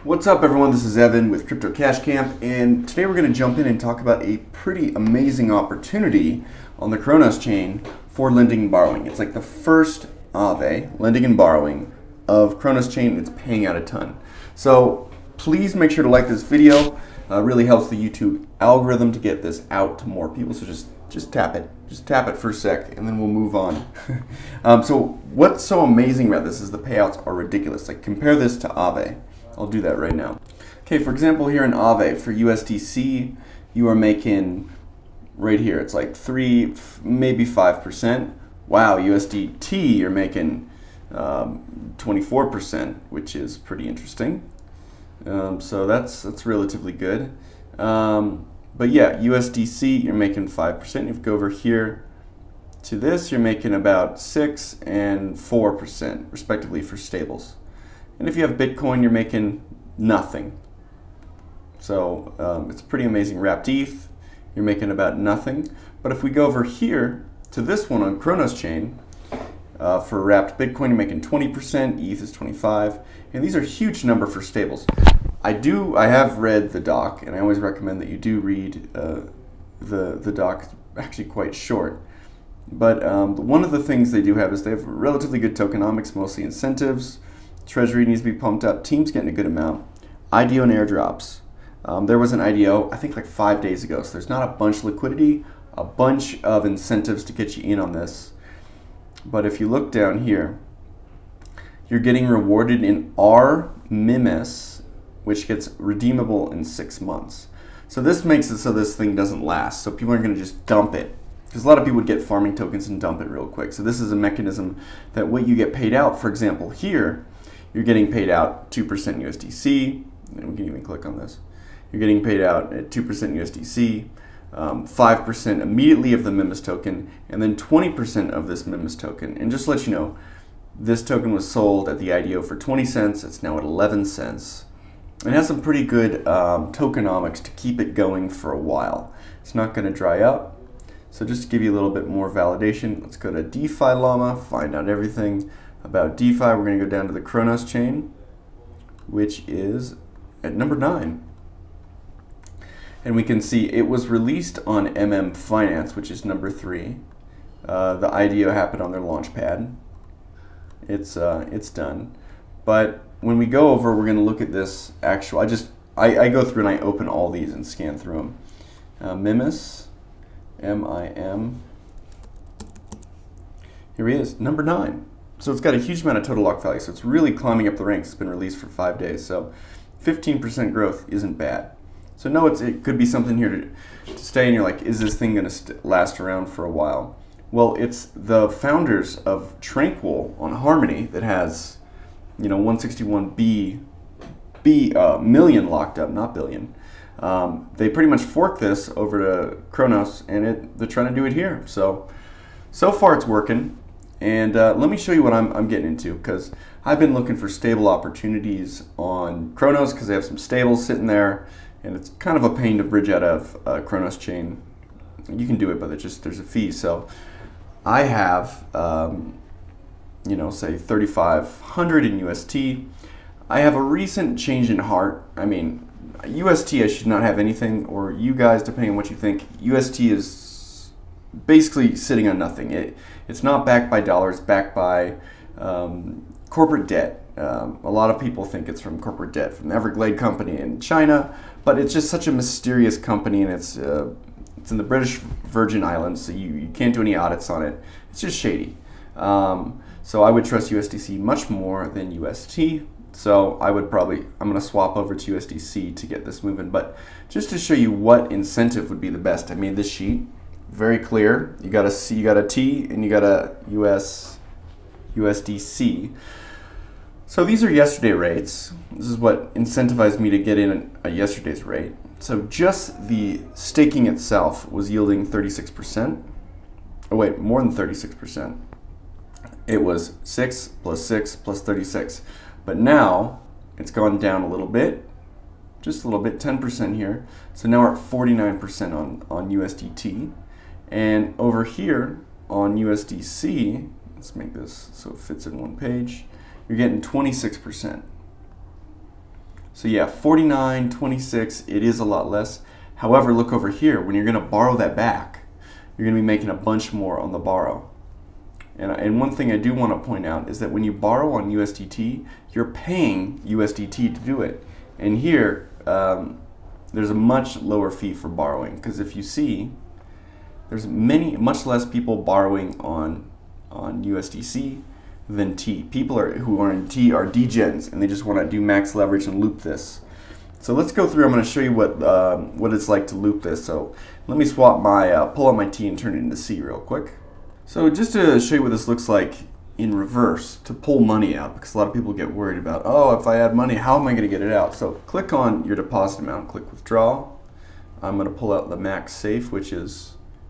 What's up, everyone? This is Evan with Crypto Cash Camp, and today we're going to jump in and talk about a pretty amazing opportunity on the Cronos Chain for lending and borrowing. It's like the first Aave, lending and borrowing, of Cronos Chain. It's paying out a ton. So please make sure to like this video. It really helps the YouTube algorithm to get this out to more people. So just tap it. Just tap it for a sec, and then we'll move on. So what's so amazing about this is the payouts are ridiculous. Like, compare this to Aave. I'll do that right now. Okay, for example, here in Aave, for USDC, you are making, right here, it's like 3, maybe 5%. Wow, USDT, you're making 24%, which is pretty interesting. So that's relatively good. But yeah, USDC, you're making 5%. If you go over here to this, you're making about 6 and 4%, respectively, for stables. And if you have Bitcoin, you're making nothing. So it's pretty amazing. Wrapped ETH, you're making about nothing. But if we go over here to this one on Cronos Chain, for wrapped Bitcoin, you're making 20%, ETH is 25, and these are huge number for stables. I have read the doc, and I always recommend that you do read the doc. It's actually quite short. But one of the things they do have is they have relatively good tokenomics, mostly incentives. Treasury needs to be pumped up. Team's getting a good amount. IDO and airdrops. There was an IDO, I think, like 5 days ago. So there's not a bunch of liquidity, a bunch of incentives to get you in on this. But if you look down here, you're getting rewarded in our MIMAS, which gets redeemable in 6 months. So this makes it so this thing doesn't last. So people aren't going to just dump it. Because a lot of people would get farming tokens and dump it real quick. So this is a mechanism that what you get paid out, for example, here, you're getting paid out 2% USDC, and we can even click on this. You're getting paid out at 2% USDC, 5% immediately of the MIMAS token, and then 20% of this MIMAS token. And just to let you know, this token was sold at the IDO for 20 cents. It's now at 11 cents. It has some pretty good tokenomics to keep it going for a while. It's not going to dry up. So just to give you a little bit more validation, let's go to DeFi Llama, find out everything about DeFi. We're going to go down to the Cronos Chain, which is at number 9. And we can see it was released on MIMAS Finance, which is number 3. The IDO happened on their launch pad. It's done. But when we go over, we're going to look at this actual. I go through and I open all these and scan through them. MIMAS, M-I-M. Here he is, number 9. So it's got a huge amount of total lock value. So it's really climbing up the ranks. It's been released for 5 days. So 15% growth isn't bad. So no, it could be something here to stay, and you're like, is this thing going to last around for a while? Well, it's the founders of Tranquil on Harmony that has, 161 million locked up, not billion. They pretty much forked this over to Cronos, and they're trying to do it here. So far it's working. And let me show you what I'm getting into, because I've been looking for stable opportunities on Cronos because they have some stables sitting there, and it's kind of a pain to bridge out of Cronos Chain. You can do it, but there's a fee. So I have, say 3,500 in UST. I have a recent change in heart. I mean, UST I should not have anything, or you guys, depending on what you think. UST is basically sitting on nothing. It's not backed by dollars, backed by corporate debt. A lot of people think it's from corporate debt from the Everglade company in China, but it's just such a mysterious company, and it's in the British Virgin Islands, so you can't do any audits on it. It's just shady. So I would trust USDC much more than UST. So I'm going to swap over to USDC to get this moving. But just to show you what incentive would be the best, I made this sheet very clear. You got a C, you got a T, and you got a USDC. So these are yesterday rates. This is what incentivized me to get in at yesterday's rate. So just the staking itself was yielding 36%. Oh wait, more than 36%. It was 6 plus 6 plus 36. But now it's gone down a little bit, just a little bit, 10% here. So now we're at 49% on USDT. And over here on USDC, let's make this so it fits in one page, you're getting 26%. So yeah, 49.26, it is a lot less. However, look over here, when you're gonna borrow that back, you're gonna be making a bunch more on the borrow. And one thing I do want to point out is that when you borrow on USDT, you're paying USDT to do it. And here, there's a much lower fee for borrowing, because if you see, there's much less people borrowing on USDC than T. People who are in T are degens, and they just want to do max leverage and loop this. So let's go through. I'm going to show you what it's like to loop this. So let me swap my pull out my T and turn it into C real quick. So just to show you what this looks like in reverse, to pull money out, because a lot of people get worried about, oh, if I add money, how am I going to get it out? So click on your deposit amount, click withdraw. I'm going to pull out the max safe, which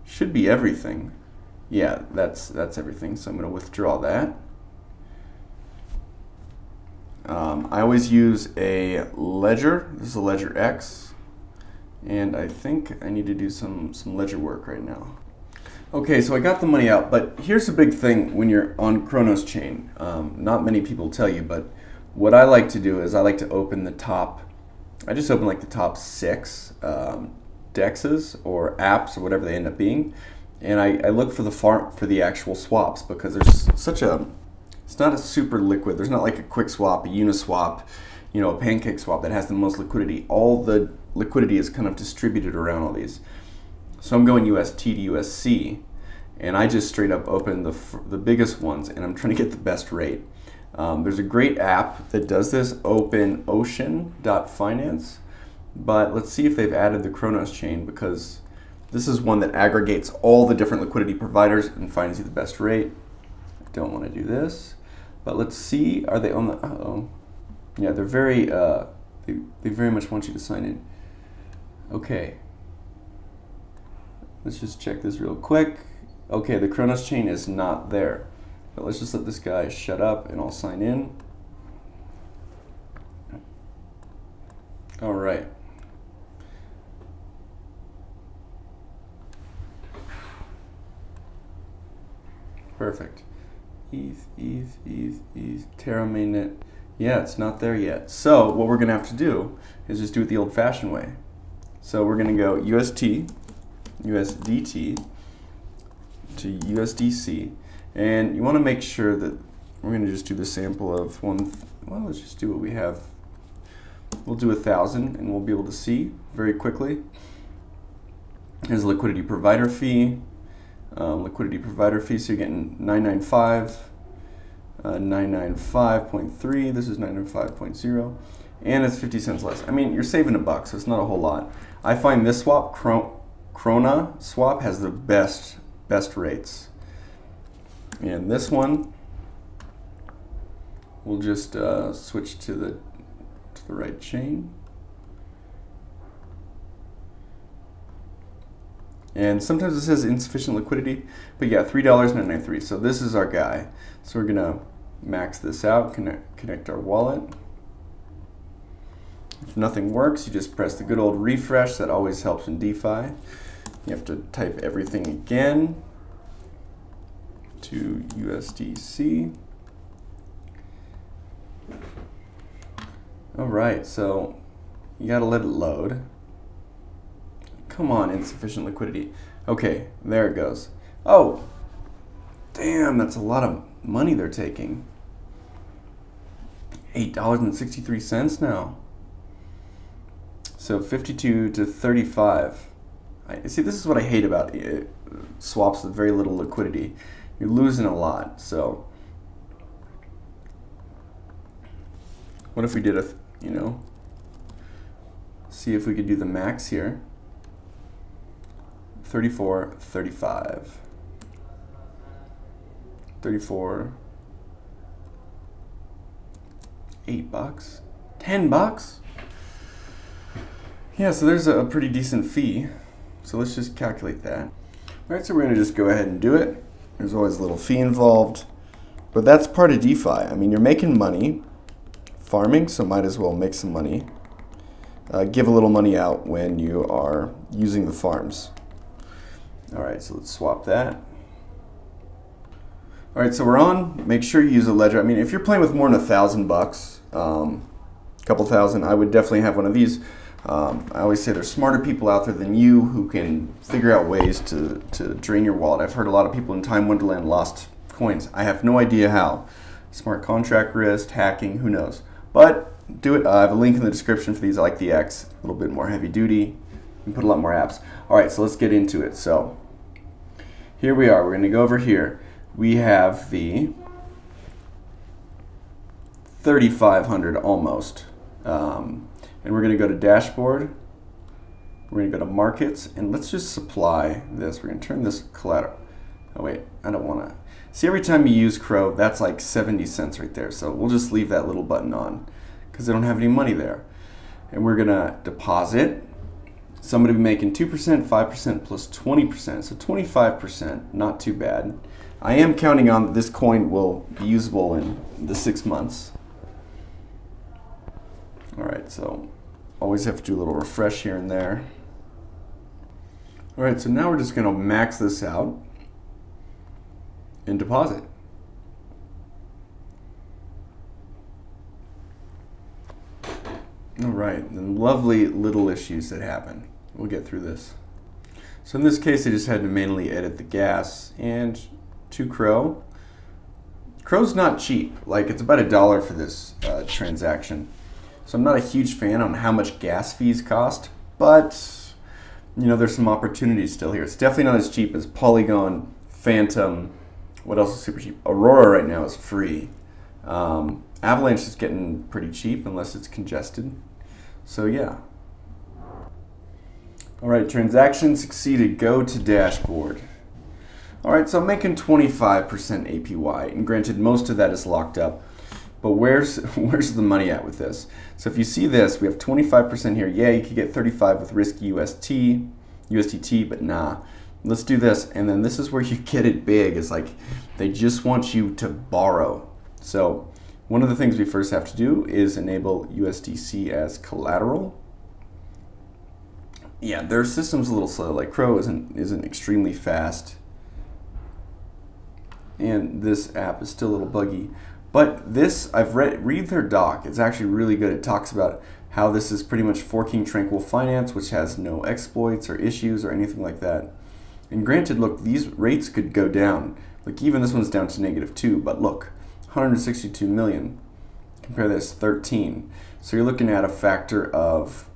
should be everything. Yeah, that's everything. So I'm going to withdraw that. I always use a ledger. This is a ledger X, and I think I need to do some ledger work right now. Okay, so I got the money out, but here's the big thing when you're on Cronos Chain. Not many people tell you, but what I like to do is I like to open the top, I just open like the top 6 dexes or apps or whatever they end up being, and I look for the actual swaps, because there's it's not a super liquid, there's not like a quick swap, a Uniswap, a pancake swap that has the most liquidity. All the liquidity is kind of distributed around all these. So I'm going UST to USC, and I just straight up open the biggest ones, and I'm trying to get the best rate. There's a great app that does this, OpenOcean.finance, but let's see if they've added the Cronos chain, because this is one that aggregates all the different liquidity providers and finds you the best rate. I don't want to do this, but let's see, are they on the, uh-oh. Yeah, they're very, they very much want you to sign in. Okay. Let's just check this real quick. Okay, the Cronos chain is not there. But let's just let this guy shut up and I'll sign in. All right. Perfect. ETH, Terra mainnet. Yeah, it's not there yet. So what we're gonna have to do is just do it the old-fashioned way. So we're gonna go USDT to USDC, and you want to make sure that we're going to just do the sample of well, let's just do what we have. We'll do 1,000, and we'll be able to see very quickly. Here's a liquidity provider fee. So you're getting 995, 995.3. This is 995.0, and it's 50 cents less. I mean, you're saving $1, so it's not a whole lot. I find this swap, Cronos swap, has the best rates, and this one we'll just switch to the right chain, and sometimes it says insufficient liquidity, but yeah, $3.93. So this is our guy. So we're gonna max this out, connect our wallet. If nothing works, you just press the good old refresh. That always helps in DeFi. You have to type everything again to USDC. All right, so you gotta let it load. Come on, insufficient liquidity. Okay, there it goes. Oh, damn, that's a lot of money they're taking. $8.63 now. So 52 to 35. See, this is what I hate about swaps with very little liquidity. You're losing a lot. So what if we did see if we could do the max here. 34, 35. 34. $8. $10? Yeah, so there's a pretty decent fee. So let's just calculate that. All right, so we're gonna just go ahead and do it. There's always a little fee involved, but that's part of DeFi. I mean, you're making money farming, so might as well make some money. Give a little money out when you are using the farms. All right, so let's swap that. All right, so we're on. Make sure you use a ledger. I mean, if you're playing with more than $1,000, a couple thousand, I would definitely have one of these. I always say there's smarter people out there than you who can figure out ways to drain your wallet. I've heard a lot of people in Time Wonderland lost coins. I have no idea how. Smart contract risk, hacking, who knows. But do it. I have a link in the description for these. I like the X, a little bit more heavy duty. You can put a lot more apps. All right, so let's get into it. So here we are. We're going to go over here. We have the 3,500 almost. And we're going to go to dashboard. We're going to go to markets, and let's just supply this. We're going to turn this collateral. Oh wait, I don't want to. See, every time you use CRO, that's like 70 cents right there. So we'll just leave that little button on because I don't have any money there. And we're going to deposit. So I'm going to be making 2%, 5% plus 20%. So 25%, not too bad. I am counting on that this coin will be usable in the 6 months. All right, so always have to do a little refresh here and there. All right, so now we're just going to max this out and deposit. All right, and lovely little issues that happen. We'll get through this. So in this case, I just had to manually edit the gas and to CRO. CRO's not cheap. Like, it's about $1 for this transaction. So I'm not a huge fan on how much gas fees cost, but you know, there's some opportunities still here. It's definitely not as cheap as Polygon, Phantom. What else is super cheap? Aurora right now is free. Avalanche is getting pretty cheap unless it's congested. So yeah. All right, transaction succeeded. Go to dashboard. All right, so I'm making 25% APY, and granted, most of that is locked up. But where's the money at with this? So if you see this, we have 25% here. Yeah, you could get 35 with risky USDT, but nah. Let's do this, and then this is where you get it big. It's like they just want you to borrow. So one of the things we first have to do is enable USDC as collateral. Yeah, their system's a little slow. Like CRO isn't extremely fast, and this app is still a little buggy. But this, I've read their doc. It's actually really good. It talks about how this is pretty much forking Tranquil Finance, which has no exploits or issues or anything like that. And granted, look, these rates could go down. Like even this one's down to -2, but look, 162 million. Compare this, 13. So you're looking at a factor of,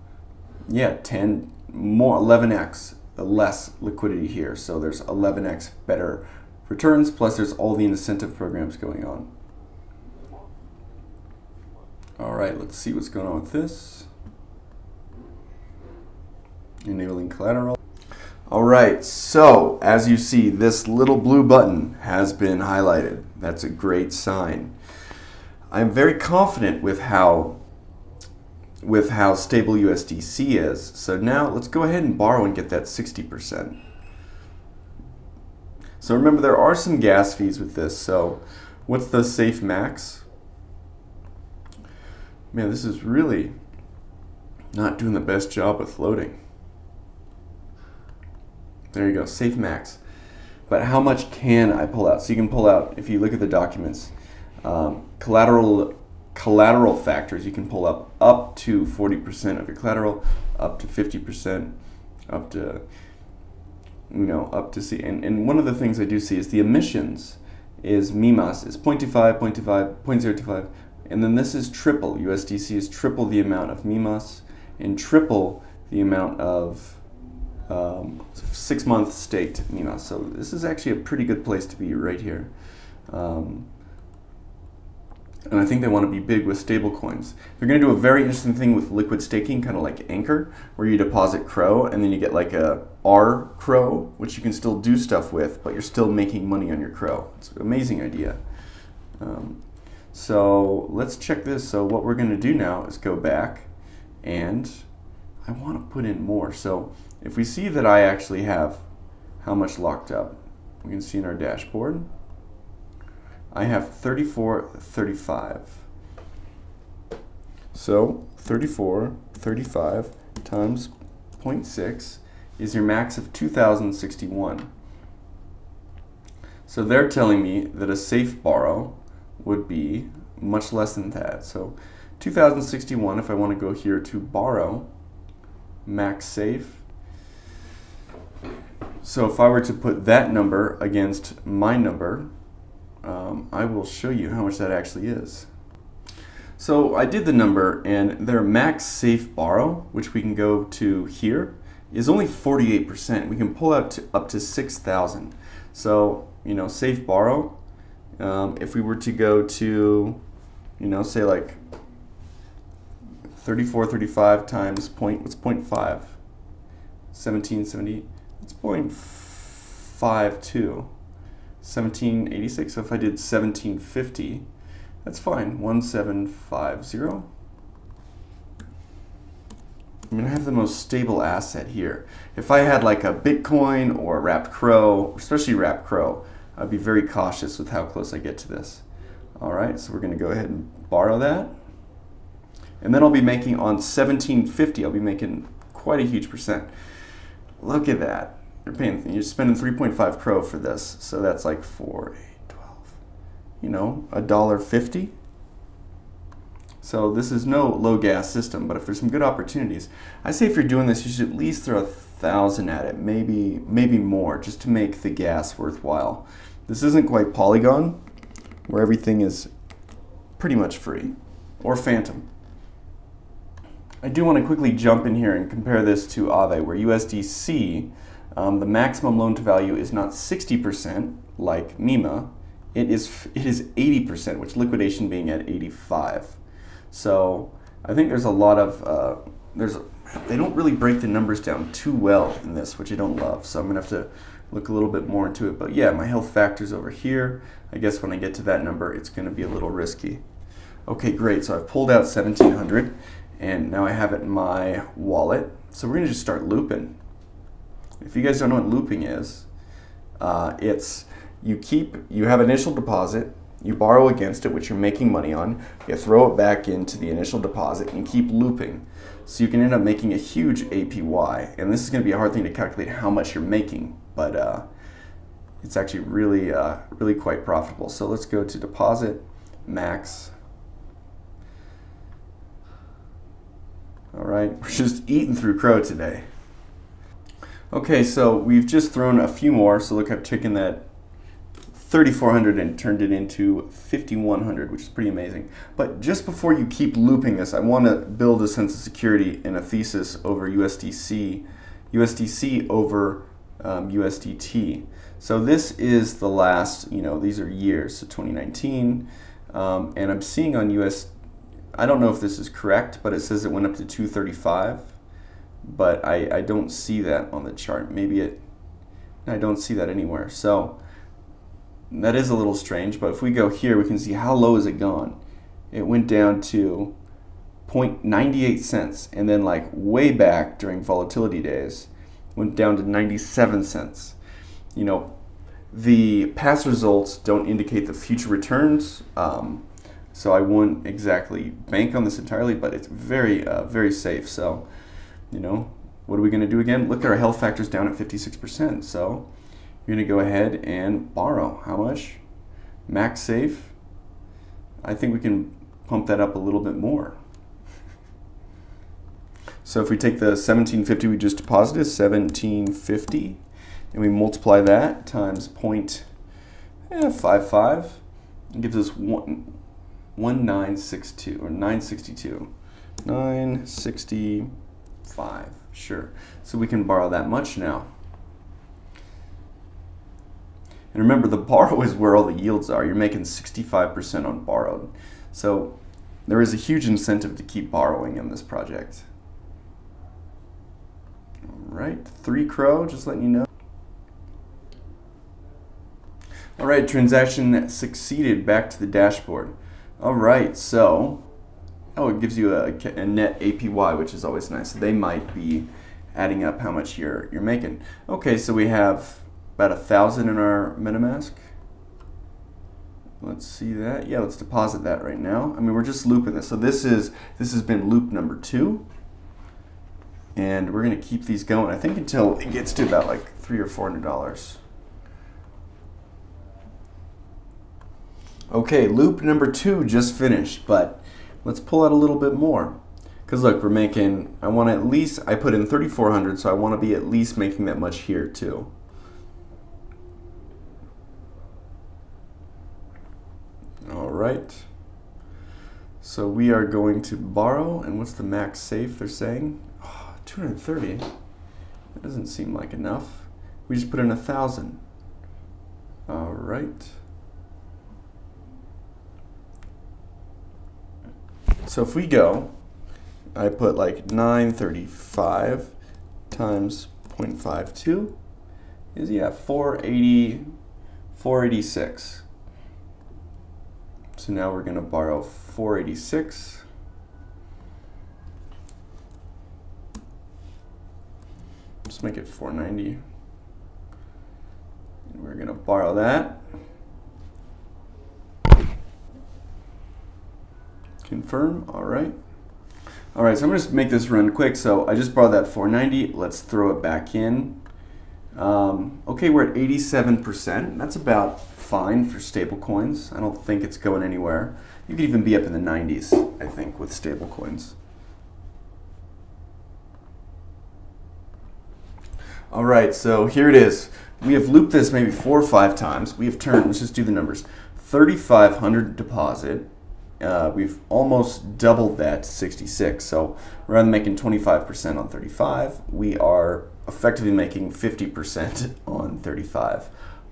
yeah, 10 more, 11x less liquidity here. So there's 11x better returns, plus there's all the incentive programs going on. All right, let's see what's going on with this. Enabling collateral. All right, so as you see, this little blue button has been highlighted. That's a great sign. I'm very confident with how stable USDC is. So now let's go ahead and borrow and get that 60%. So remember, there are some gas fees with this. So what's the safe max? Man, this is really not doing the best job with loading. There you go, safe max. But how much can I pull out? So you can pull out, if you look at the documents, collateral factors, you can pull up to 40% of your collateral, up to 50%, up to, up to C. And one of the things I do see is the emissions is MIMAS, is 0.25, 0.25, 0.025. And then this is triple. USDC is triple the amount of MIMAS and triple the amount of 6-month staked MIMAS. So this is actually a pretty good place to be right here. And I think they want to be big with stable coins. They're going to do a very interesting thing with liquid staking, kind of like Anchor, where you deposit CRO and then you get like a R CRO, which you can still do stuff with, but you're still making money on your CRO. It's an amazing idea. So let's check this. So what we're going to do now is go back, and I want to put in more. So if we see that I actually have how much locked up, we can see in our dashboard, I have 34.35. So 34.35 times 0.6 is your max of 2,061. So they're telling me that a safe borrow would be much less than that. So 2061 if I want to go here to borrow, max safe. So if I were to put that number against my number, I will show you how much that actually is. So I did the number, and their max safe borrow, which we can go to here, is only 48%. We can pull out to up to 6,000. So, you know, safe borrow, if we were to go to, you know, say like 3435 times what's 0.5? 1770, it's 0.52. 1786, so if I did 1750, that's fine, 1750. I'm gonna have the most stable asset here. If I had like a Bitcoin or wrapped CRO, especially wrapped CRO, I'd be very cautious with how close I get to this. All right, so we're gonna go ahead and borrow that. And then I'll be making on 1750, I'll be making quite a huge percent. Look at that. You're spending 3.5 CRO for this, so that's like 4, 8, 12, you know, $1.50. So this is no low gas system, but if there's some good opportunities, I say if you're doing this, you should at least throw 1,000 at it, maybe more, just to make the gas worthwhile. This isn't quite Polygon, where everything is pretty much free, or Phantom. I do want to quickly jump in here and compare this to Aave, where USDC, the maximum loan to value is not 60% like MIMA, it is 80%, which liquidation being at 85. So I think there's a lot of, they don't really break the numbers down too well in this, which I don't love. So I'm gonna have to look a little bit more into it. But yeah, my health factor's over here. I guess when I get to that number, it's gonna be a little risky. Okay, great, so I've pulled out 1,700 and now I have it in my wallet. So we're gonna just start looping. If you guys don't know what looping is, it's you have initial deposit, you borrow against it, which you're making money on, you throw it back into the initial deposit and keep looping. So you can end up making a huge APY. And this is going to be a hard thing to calculate how much you're making, but it's actually really quite profitable. So let's go to deposit, max. All right, we're just eating through CRO today. Okay, so we've just thrown a few more. So look, I've taken that 3,400 and turned it into 5,100, which is pretty amazing. But just before you keep looping this, I want to build a sense of security in a thesis over USDC over USDT. So this is the last, you know, these are years, so 2019, and I'm seeing on I don't know if this is correct, but it says it went up to 235. But I don't see that on the chart. I don't see that anywhere. So that is a little strange, but if we go here, we can see how low has it gone. It went down to 0.98 cents, and then like way back during volatility days, went down to 97 cents. You know, the past results don't indicate the future returns, so I wouldn't exactly bank on this entirely, but it's very safe. So, you know, what are we going to do again? Look at our health factors down at 56%. So you're going to go ahead and borrow. How much? Max safe. I think we can pump that up a little bit more. So if we take the 1750 we just deposited, 1750, and we multiply that times 0.55, it gives us 1962 or 962. 965. Sure. So we can borrow that much now. And remember, the borrow is where all the yields are. You're making 65% on borrowed. So there is a huge incentive to keep borrowing in this project. All right, 3 CRO, just letting you know. All right, transaction succeeded. Back to the dashboard. All right, so it gives you a net APY, which is always nice. So they might be adding up how much you're making. Okay, so we have about 1,000 in our MetaMask. Let's see that. Yeah, let's deposit that right now. I mean, we're just looping this. So this has been loop number 2, and we're gonna keep these going. I think until it gets to about like $300 or $400. Okay, loop number 2 just finished, but let's pull out a little bit more. Because look, we're making, I want to at least, I put in 3,400, so I want to be at least making that much here too. All right. So we are going to borrow, and what's the max safe they're saying? Oh, 230. That doesn't seem like enough. We just put in 1,000. All right. So if we go, I put like 935 times 0.52 is, yeah, 486. So now we're going to borrow 486. Just make it 490. And we're going to borrow that. Confirm. All right. All right, so I'm going to make this run quick. So I just borrowed that 490. Let's throw it back in. Okay, we're at 87%. That's about fine for stable coins. I don't think it's going anywhere. You could even be up in the 90s, I think, with stable coins. All right, so here it is. We have looped this maybe 4 or 5 times. We have turned, let's just do the numbers, 3,500 deposit. We've almost doubled that to 66. So rather than making 25% on 35, we are effectively making 50% on 35.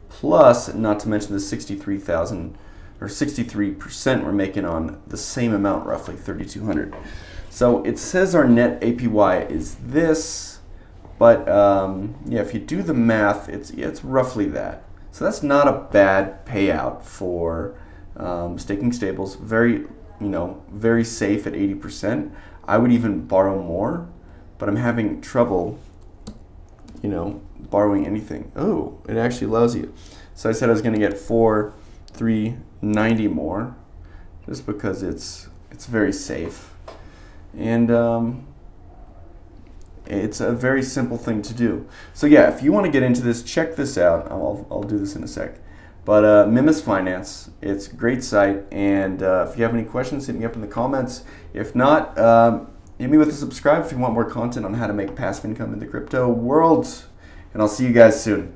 Plus, not to mention the 63,000 or 63% we're making on the same amount, roughly 3,200. So it says our net APY is this, but yeah, if you do the math, it's roughly that. So that's not a bad payout for staking stables. Very, very safe at 80%. I would even borrow more, but I'm having trouble, borrowing anything. Oh, it actually allows you. So I said I was going to get 4,390 more, just because it's very safe, and it's a very simple thing to do. So yeah, if you want to get into this, check this out. I'll do this in a sec. But MIMAS Finance, it's a great site, and if you have any questions, hit me up in the comments. If not, hit me with a subscribe if you want more content on how to make passive income in the crypto world. And I'll see you guys soon.